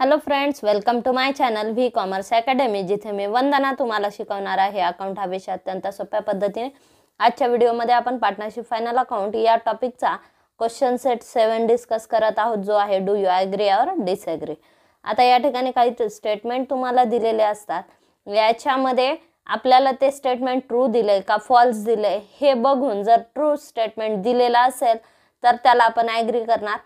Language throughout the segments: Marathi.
Hello friends, welcome to my channel V commerce academy, जिथे मी वंदना तुम्हाला शिकवणार आहे अकाउंट हा विषय अत्यंत सोप्या पद्धतीने। आजच्या व्हिडिओमध्ये आपण पार्टनरशिप फायनल अकाउंट या टॉपिकचा क्वेश्चन सेट 7 डिस्कस करत आहोत, जो आहे डू यू ॲग्री और डिसॲग्री। आता या ठिकाणी काही स्टेटमेंट तुम्हाला दिलेले असतात, याच्यामध्ये आपल्याला ते स्टेटमेंट ट्रू दिले का फॉल्स दिले हे बघून, जर ट्रू स्टेटमेंट दिलेला असेल तर त्याला आपण ॲग्री करणार,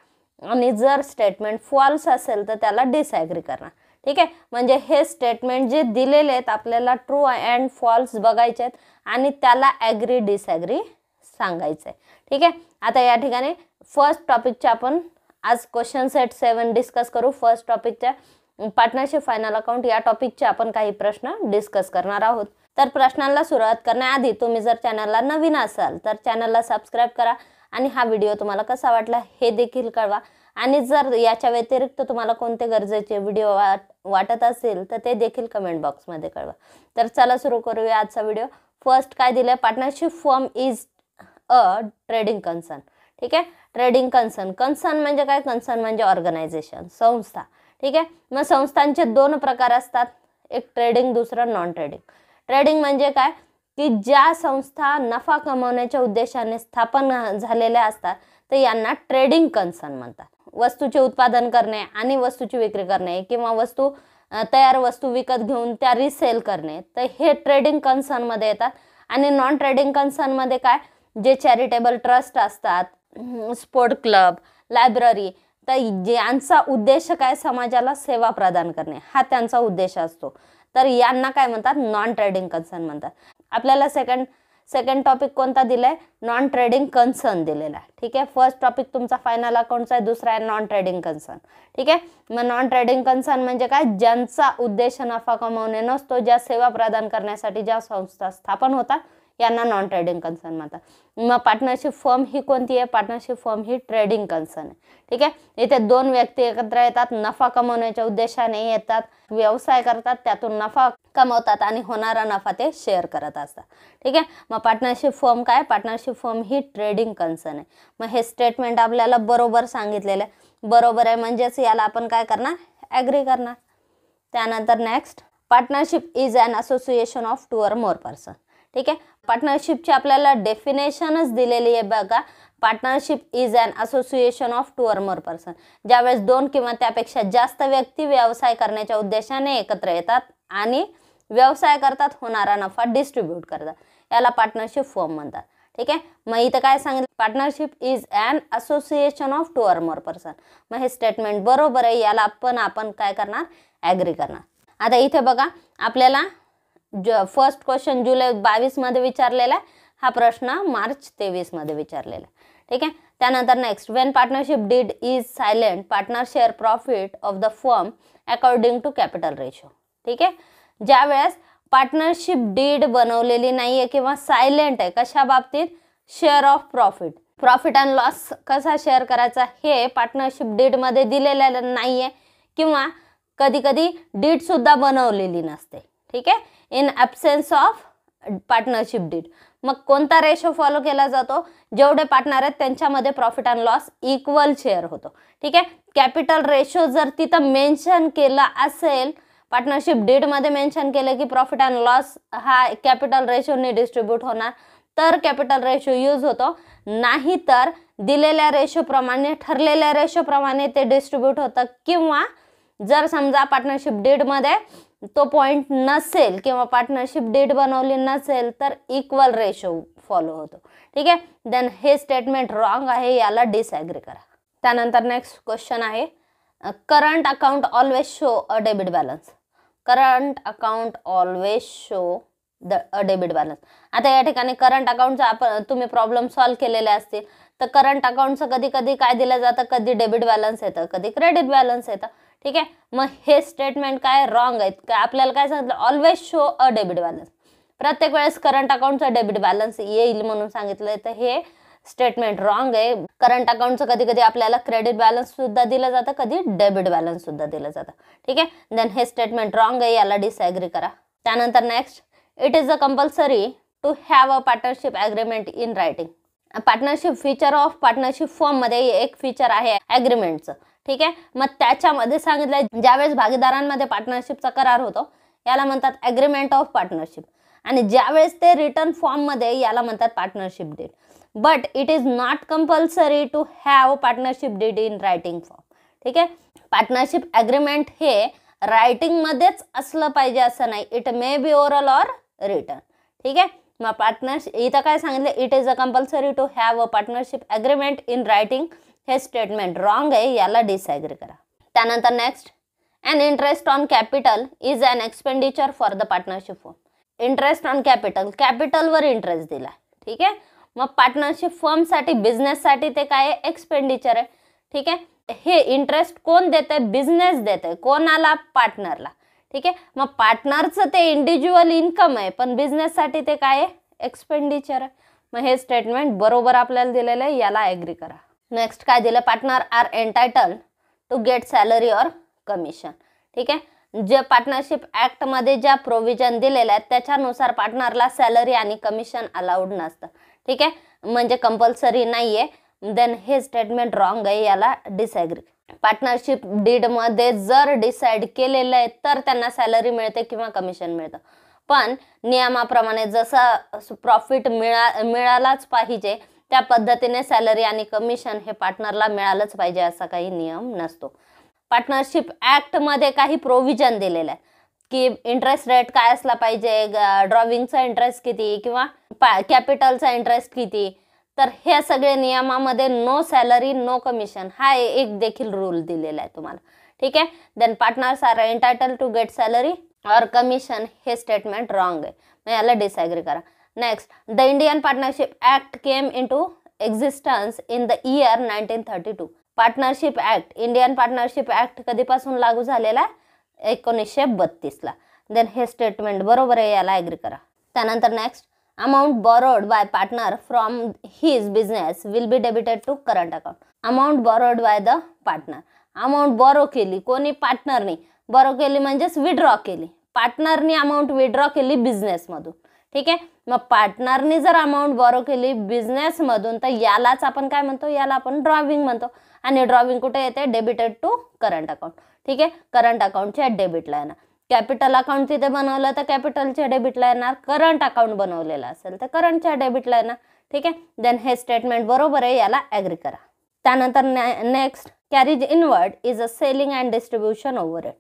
आणि जर स्टेटमेंट फॉल्स असेल तर त्याला डिसॲग्री करणार। ठीक आहे, म्हणजे हे स्टेटमेंट जे दिलेले आहेत आपल्याला ट्रू अँड फॉल्स बघायचे आहेत आणि त्याला ॲग्री डिसॲग्री सांगायचं आहे। ठीक आहे, आता या ठिकाणी फर्स्ट टॉपिकचे आपण आज क्वेश्चन सेट 7 डिस्कस करू। फर्स्ट टॉपिकच्या पार्टनरशिप फायनल अकाउंट या टॉपिकचे आपण काही प्रश्न डिस्कस करणार आहोत। तर प्रश्नांना सुरुवात करण्याआधी तुम्ही जर चॅनलला नवीन असाल तर चॅनलला सबस्क्राइब करा आणि हा व्हिडिओ तुम्हाला कसा वाटला हे देखील कळवा, आणि जर याच्या व्यतिरिक्त तुम्हाला कोणते गरजेचे व्हिडिओ वाटत असेल तर ते देखील कमेंट बॉक्समध्ये कळवा। तर चला सुरू करूया आजचा व्हिडिओ। फर्स्ट काय दिले, partnership firm is a trading concern. ठीक आहे, ट्रेडिंग कन्सर्न, कन्सर्न म्हणजे काय, कन्सर्न म्हणजे ऑर्गनायझेशन, संस्था। ठीक आहे, मग संस्थांचे दोन प्रकार असतात, एक ट्रेडिंग, दुसरं नॉन ट्रेडिंग। ट्रेडिंग म्हणजे काय की ज्या संस्था नफा कमवण्याच्या उद्देशाने स्थापन झालेल्या असतात तर यांना ट्रेडिंग कन्सर्न म्हणतात। वस्तूचे उत्पादन करणे आणि वस्तूची विक्री करणे, किंवा तयार वस्तू विकत घेऊन त्या रिसेल करणे, तर हे ट्रेडिंग कन्सर्न मध्ये येतात। आणि नॉन ट्रेडिंग कन्सर्न मध्ये काय, जे चॅरिटेबल ट्रस्ट असतात, स्पोर्ट क्लब, लायब्ररी, तर यांचा उद्देश काय, समाजाला सेवा प्रदान करणे हा त्यांचा उद्देश असतो, तर यांना काय म्हणतात, नॉन ट्रेडिंग कन्सर्न म्हणतात। आपल्याला सेकंड टॉपिक कोणता दिलाय, नॉन ट्रेडिंग कन्सर्न दिलेला आहे। ठीक आहे, फर्स्ट टॉपिक तुमचा फायनल अकाउंटचा आहे, दुसरा आहे नॉन ट्रेडिंग कन्सर्न। ठीक आहे, मग नॉन ट्रेडिंग कन्सर्न म्हणजे काय, ज्यांचा उद्देश नफा कमवणे नसतो, ज्या सेवा प्रदान करण्यासाठी ज्या संस्था स्थापन होतात यांना नॉन ट्रेडिंग कन्सर्न म्हणतात। मग पार्टनरशिप फर्म ही कोणती आहे, पार्टनरशिप फर्म ही ट्रेडिंग कन्सर्न आहे। ठीक आहे, इथे दोन व्यक्ती एकत्र येतात, नफा कमवण्याच्या उद्देशाने येतात, व्यवसाय करतात, त्यातून नफा कमवतात आणि होणारा नफा ते शेअर करत असतात। ठीक आहे, मग पार्टनरशिप फर्म काय, पार्टनरशिप फर्म ही ट्रेडिंग कन्सर्न आहे। मग हे स्टेटमेंट आपल्याला बरोबर सांगितलेलं आहे, बरोबर आहे म्हणजेच याला आपण काय करणार, ॲग्री करणार। त्यानंतर next, partnership is an association of 2 or more person. ठीक आहे, पार्टनरशिपची आपल्याला डेफिनेशनच दिलेली आहे बघा, partnership is an association of 2 or more person, ज्यावेळेस 2 किंवा त्यापेक्षा जास्त व्यक्ती व्यवसाय करण्याच्या उद्देशाने एकत्र येतात आणि व्यवसाय करतात, होणारा नफा डिस्ट्रीब्यूट करतात, याला पार्टनरशिप फर्म म्हणतात। ठीक आहे, मग इथं काय सांगितलं, partnership is an association of 2 or more person. मग हे स्टेटमेंट बरोबर आहे, याला आपण काय करणार, ॲग्री करणार। आता इथे बघा, आपल्याला फर्स्ट क्वेश्चन जुलै 22 मध्ये विचारलेला आहे, हा प्रश्न मार्च 23 मध्ये विचारलेला आहे। ठीक आहे, त्यानंतर next, when partnership deed is silent, partner share profit of the firm according to capital ratio. ठीक आहे, ज्या वेळेस पार्टनरशिप डीड बनवलेली नाहीये किंवा सायलेंट आहे, कशा बाबतीत, share of profit and loss कसा शेअर करायचा हे पार्टनरशिप डीड मध्ये दिलेलं नाहीये, किंवा कधी कधी डीड सुद्धा बनवलेली नसते। ठीक आहे, in absence of partnership deed, मग कोणता रेशो फॉलो केला जातो, जेवढे पार्टनर आहेत त्यांच्यामध्ये profit and loss equal share होतो। ठीक आहे, कॅपिटल रेशो जर तिथं मेन्शन केला असेल, पार्टनरशिप डीड मध्ये मेन्शन केलं की प्रॉफिट अँड लॉस हा कॅपिटल रेशोने डिस्ट्रीब्यूट होणार, तर कॅपिटल रेशो यूज होतो, नाही तर दिलेल्या रेशोप्रमाणे, ठरलेल्या रेशोप्रमाणे ते डिस्ट्रीब्यूट होतं, किंवा जर समजा पार्टनरशिप डीड मध्ये तो पॉइंट नसेल किंवा पार्टनरशिप डीड बनवली नसेल तर इक्वल रेशो फॉलो होतो। ठीक आहे, देन हे स्टेटमेंट रॉंग आहे, याला डिसॲग्री करा। त्यानंतर नेक्स्ट क्वेश्चन आहे, current account always show a debit balance. Current account always show a debit balance. आता या ठिकाणी करंट अकाउंटचा तुम्ही प्रॉब्लेम सॉल्व्ह केलेले असतील, तर करंट अकाउंटचं कधी कधी काय दिलं जातं, कधी डेबिट बॅलन्स येतं, कधी क्रेडिट बॅलन्स येतं। ठीक आहे, मग हे स्टेटमेंट काय रॉंग आहेत का, आपल्याला काय सांगितलं, always show a debit balance, प्रत्येक वेळेस करंट अकाउंटचा डेबिट बॅलन्स येईल म्हणून सांगितलंय, तर हे स्टेटमेंट रॉंग आहे। करंट अकाउंटचं कधी कधी आपल्याला क्रेडिट बॅलन्स सुद्धा दिलं जातं, कधी डेबिट बॅलन्स सुद्धा दिलं जातं। ठीक आहे, देन हे स्टेटमेंट रॉंग आहे, याला डिसॲग्री करा। त्यानंतर next, it is a compulsory to have a partnership agreement in writing. Partnership feature of partnership firm मध्ये एक फीचर आहे ॲग्रीमेंटचं। ठीक आहे. मग त्याच्यामध्ये सांगितलं ज्यावेळेस भागीदारांमध्ये पार्टनरशिपचा करार होतो याला म्हणतात ॲग्रीमेंट ऑफ पार्टनरशिप, आणि ज्यावेळेस ते रिटर्न फॉर्ममध्ये याला म्हणतात partnership deed. But it is not compulsory to have partnership deed in writing form. ठीक आहे. पार्टनरशिप ॲग्रीमेंट हे रायटिंगमध्येच असलं पाहिजे असं नाही, it may be oral or written. ठीक आहे. मग पार्टनरशिप इथं काय सांगितलं, it is a compulsory to have a partnership agreement in writing. हे स्टेटमेंट रॉंग आहे, याला डिसॲग्री करा. त्यानंतर next, an interest on capital is an expenditure for the partnership firm. Interest on capital, कॅपिटलवर इंटरेस्ट दिला. ठीक आहे. मग पार्टनरशिप फर्मसाठी बिझनेससाठी ते काय आहे, एक्सपेंडिचर आहे. ठीक आहे. हे इंटरेस्ट कोण देते, बिझनेस देते. कोणाला, पार्टनरला. ठीक आहे. मग पार्टनरचं ते इंडिव्हिज्युअल इन्कम आहे, पण बिझनेससाठी ते काय आहे, एक्सपेंडिचर आहे. मग हे स्टेटमेंट बरोबर आपल्याला दिलेलं आहे, याला ॲग्री करा. नेक्स्ट काय दिलं, partner are entitle to get salary or commission. ठीक आहे. जे पार्टनरशिप ॲक्टमध्ये ज्या प्रोव्हिजन दिलेल्या आहेत त्याच्यानुसार पार्टनरला सॅलरी आणि कमिशन अलाउड नसतं. ठीक आहे. म्हणजे कंपल्सरी नाही आहे. देन हे स्टेटमेंट रॉंग आहे, याला डिसॲग्री. पार्टनरशिप डीडमध्ये जर डिसाईड केलेलं आहे तर त्यांना सॅलरी मिळते किंवा कमिशन मिळतं, पण नियमाप्रमाणे जसं प्रॉफिट मिळालाच पाहिजे त्या पद्धतीने सॅलरी आणि कमिशन हे पार्टनरला मिळालंच पाहिजे असा काही नियम नसतो. पार्टनरशिप ॲक्टमध्ये काही प्रोव्हिजन दिलेलं आहे की इंटरेस्ट रेट काय असला पाहिजे, ड्रॉविंगचा इंटरेस्ट किती किंवा कॅपिटलचा इंटरेस्ट किती. तर हे सगळे नियमामध्ये नो सॅलरी नो कमिशन हा एक देखील रूल दिलेला आहे तुम्हाला. ठीक आहे. Then partners are entitle to get salary or commission हे स्टेटमेंट रॉंग आहे, मग याला डिसॲग्री करा. Next, the Indian partnership act came into existence in the year 1932. Partnership act, Indian partnership act कधीपासून लागू झालेला आहे, 1932ला. देन हे स्टेटमेंट बरोबर आहे, याला ॲग्री करा. त्यानंतर next, amount borrowed by partner from his business will be debited to current account. Amount borrowed by the partner, amount borrow केली कोणी, पार्टनरनी बॉरो केली म्हणजेच विड्रॉ केली. पार्टनरनी अमाऊंट विड्रॉ केली बिझनेसमधून. ठीक आहे. मग पार्टनरनी जर अमाऊंट बॉरो केली बिझनेसमधून तर यालाच आपण काय म्हणतो, याला आपण ड्रॉविंग म्हणतो. आणि ड्रॉविंग कुठे येते, डेबिटेड टू करंट अकाउंट. ठीक आहे. करंट अकाउंटच्या डेबिटला येणार. कॅपिटल अकाउंट तिथे बनवलं तर कॅपिटलच्या डेबिटला येणार. करंट अकाउंट बनवलेलं असेल तर करंटच्या डेबिटला येणार. ठीक आहे. देन हे स्टेटमेंट बरोबर आहे, याला ॲग्री करा. त्यानंतर next, carriage inward is a selling and distribution overhead.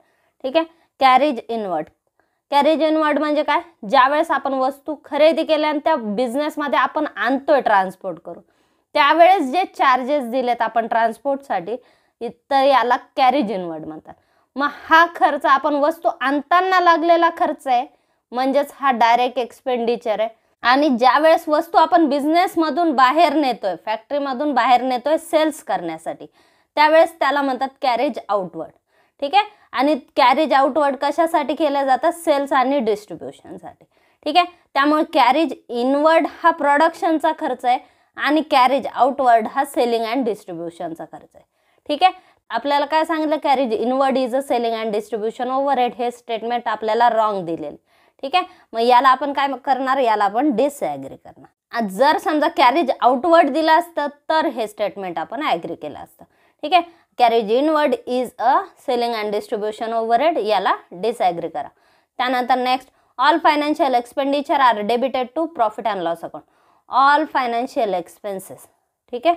ठीक आहे. कॅरेज इनवर्ड, कॅरेज इनवर्ड म्हणजे काय, ज्यावेळेस आपण वस्तू खरेदी केल्या आणि त्या बिझनेसमध्ये आपण आणतोय ट्रान्सपोर्ट करून, त्यावेळेस जे चार्जेस दिलेत आपण ट्रान्सपोर्टसाठी तर याला कॅरेज इनवर्ड म्हणतात. मग हा खर्च आपण वस्तू आणताना लागलेला खर्च आहे, म्हणजेच हा डायरेक्ट एक्सपेंडिचर आहे. आणि ज्यावेळेस वस्तू आपण बिझनेसमधून बाहेर नेतोय, फॅक्टरीमधून बाहेर नेतोय सेल्स करण्यासाठी, त्यावेळेस त्याला म्हणतात कॅरेज आउटवर्ड. ठीक आहे. आणि कॅरेज आउटवर्ड कशासाठी केलं जातं, सेल्स आणि डिस्ट्रीब्युशनसाठी. ठीक आहे. त्यामुळे कॅरेज इनवर्ड हा प्रोडक्शनचा खर्च आहे आणि कॅरेज आउटवर्ड हा सेलिंग अँड डिस्ट्रीब्युशनचा खर्च आहे. ठीक आहे. आपल्याला काय सांगितलं, carriage inward is a selling and distribution overhead. हे स्टेटमेंट आपल्याला रॉंग दिलेलं. ठीक आहे. मग याला आपण काय करणार, याला आपण डिसॲग्री करणार. जर समजा कॅरेज आउटवर्ड दिलं असतं तर हे स्टेटमेंट आपण ॲग्री केलं असतं. ठीक आहे. Carriage inward is a selling and distribution overhead, याला डिसॲग्री करा. त्यानंतर next, all financial expenditure are debited to profit and loss account. All financial expenses. ठीक आहे.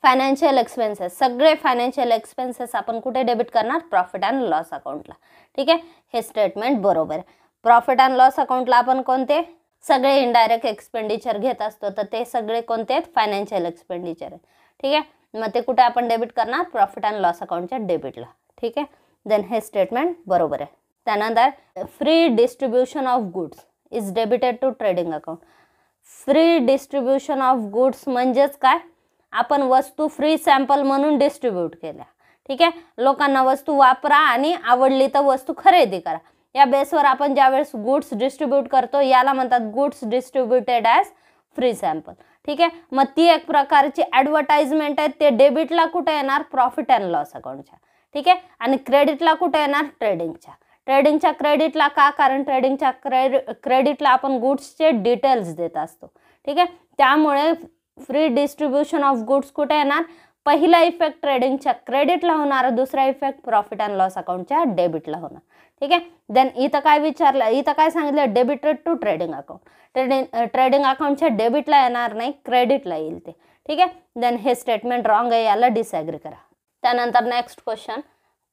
फायनान्शियल एक्सपेन्सेस, सगळे फायनान्शियल एक्सपेन्सेस आपण कुठे डेबिट करणार, प्रॉफिट अँड लॉस अकाउंटला. ठीक आहे. हे स्टेटमेंट बरोबर आहे. प्रॉफिट अँड लॉस अकाउंटला आपण कोणते, सगळे इनडायरेक्ट एक्सपेंडिचर घेत असतो, तर ते सगळे कोणते आहेत, फायनान्शियल एक्सपेंडिचर आहेत. ठीक आहे. मग ते कुठे आपण डेबिट करणार, प्रॉफिट अँड लॉस अकाउंटच्या डेबिटला. ठीक आहे. देन हे स्टेटमेंट बरोबर आहे. त्यानंतर, free distribution of goods is debited to trading account. Free distribution of goods म्हणजेच काय, आपण वस्तू फ्री सॅम्पल म्हणून डिस्ट्रीब्यूट केल्या. ठीक आहे. लोकांना वस्तू वापरा आणि आवडली तर वस्तू खरेदी करा, या बेसवर आपण ज्यावेळेस गुड्स डिस्ट्रीब्यूट करतो याला म्हणतात goods distributed as free sample. ठीक आहे. मग ती एक प्रकारची ॲडव्हर्टाइजमेंट आहे, ते डेबिटला कुठे येणार, प्रॉफिट अँड लॉस अकाउंटच्या. ठीक आहे. आणि क्रेडिटला कुठे येणार, ट्रेडिंगच्या. ट्रेडिंगच्या क्रेडिटला का, कारण ट्रेडिंगच्या क्रेडिटला आपण गुड्सचे डिटेल्स देत असतो. ठीक आहे. त्यामुळे फ्री डिस्ट्रीब्युशन ऑफ गुड्स कुठे येणार, पहिला इफेक्ट ट्रेडिंगच्या क्रेडिटला होणार, दुसरा इफेक्ट प्रॉफिट अँड लॉस अकाउंटच्या डेबिटला होणार. ठीक आहे. देन इथं काय विचारलं, इथं काय सांगितलं, debited to trading account. Trading अकाउंटच्या डेबिटला येणार नाही, क्रेडिटला येईल ते. ठीक आहे. देन हे स्टेटमेंट रॉंग आहे, याला डिसएग्री करा. त्यानंतर next question,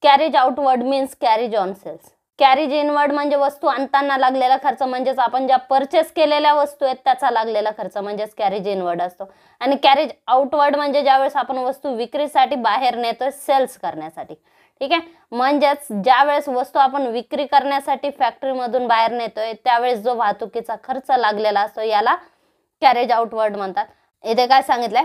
carriage outward means carriage on sales. Carriage inward म्हणजे वस्तू आणताना लागलेला खर्च, म्हणजेच आपण ज्या परचेस केलेल्या वस्तू आहेत त्याचा लागलेला खर्च, म्हणजेच कॅरेज इनवर्ड असतो. आणि कॅरेज आउटवर्ड म्हणजे ज्यावेळेस आपण वस्तू विक्रीसाठी बाहेर नेतोय, सेल्स करण्यासाठी. ठीक आहे. म्हणजेच ज्यावेळेस वस्तू आपण विक्री करण्यासाठी फॅक्टरीमधून बाहेर नेतोय त्यावेळेस जो वाहतुकीचा खर्च लागलेला असतो याला कॅरेज आउटवर्ड म्हणतात. इथे काय सांगितलंय,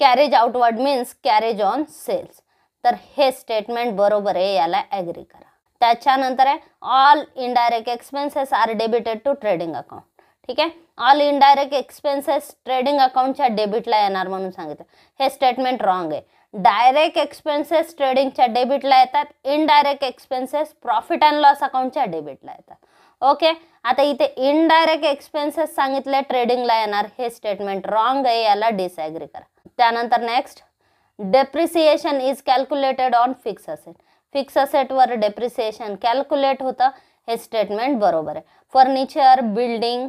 carriage outward means carriage on sales. तर हे स्टेटमेंट बरोबर आहे, याला ॲग्री करा. त्याच्यानंतर आहे all indirect expenses are debited to trading account. ठीक आहे. ऑल इनडायरेक्ट एक्सपेन्सेस ट्रेडिंग अकाउंटच्या डेबिटला येणार म्हणून सांगितलं. हे स्टेटमेंट रॉंग आहे. डायरेक्ट एक्सपेन्सेस ट्रेडिंगच्या डेबिटला येतात, indirect expenses profit and loss अकाउंटच्या डेबिटला येतात. ओके. आता इथे इनडायरेक्ट एक्सपेन्सेस सांगितले ट्रेडिंगला येणार, हे स्टेटमेंट रॉंग आहे, याला डिसएग्री करा. त्यानंतर next, depreciation is calculated on fix asset. Fix असेटवर डेप्रिसिएशन कॅल्क्युलेट होतं, हे स्टेटमेंट बरोबर आहे. फर्निचर, बिल्डिंग,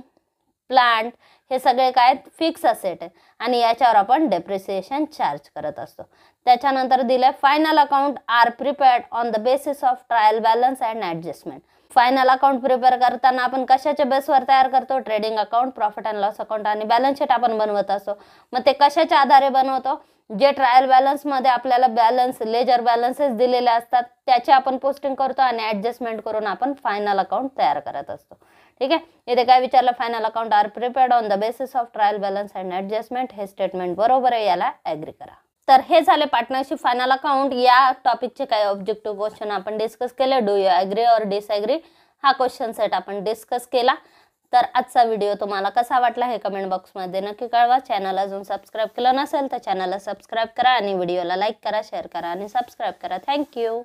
प्लांट हे सगळे काय फिक्स असेट आहे आणि याच्यावर आपण डेप्रिसिएशन चार्ज करत असतो. त्याच्यानंतर दिलंय final account are prepared on the basis of trial balance and adjustment. Final account prepare करताना आपण कशाच्या बेसवर तयार करतो, trading account, profit and loss account आणि बॅलन्स शीट आपण बनवत असतो. मग ते कशाच्या आधारे बनवतो, जे ट्रायल बॅलन्समध्ये आपल्याला बॅलन्स, लेजर बॅलन्सेस दिलेले असतात त्याची आपण पोस्टिंग करतो आणि ॲडजस्टमेंट करून आपण फायनल अकाउंट तयार करत असतो. ठीक आहे. इथे काय विचारलं, final account are prepared on the basis of trial balance and adjustment. हे स्टेटमेंट बरोबर आहे, याला ॲग्री करा. तर हे झाले पार्टनरशिप फायनल अकाउंट या टॉपिकचे काही ऑब्जेक्टिव्ह क्वेश्चन आपण डिस्कस केले. Do you agree or disagree हा क्वेश्चन सेट आपण डिस्कस केला. तर आजचा व्हिडिओ तुम्हाला कसा वाटला हे कमेंट बॉक्समध्ये नक्की कळवा. चॅनल अजून सबस्क्राईब केलं नसेल तर चॅनलला सबस्क्राईब करा आणि व्हिडिओला लाईक करा, शेअर करा आणि सबस्क्राईब करा. थँक्यू.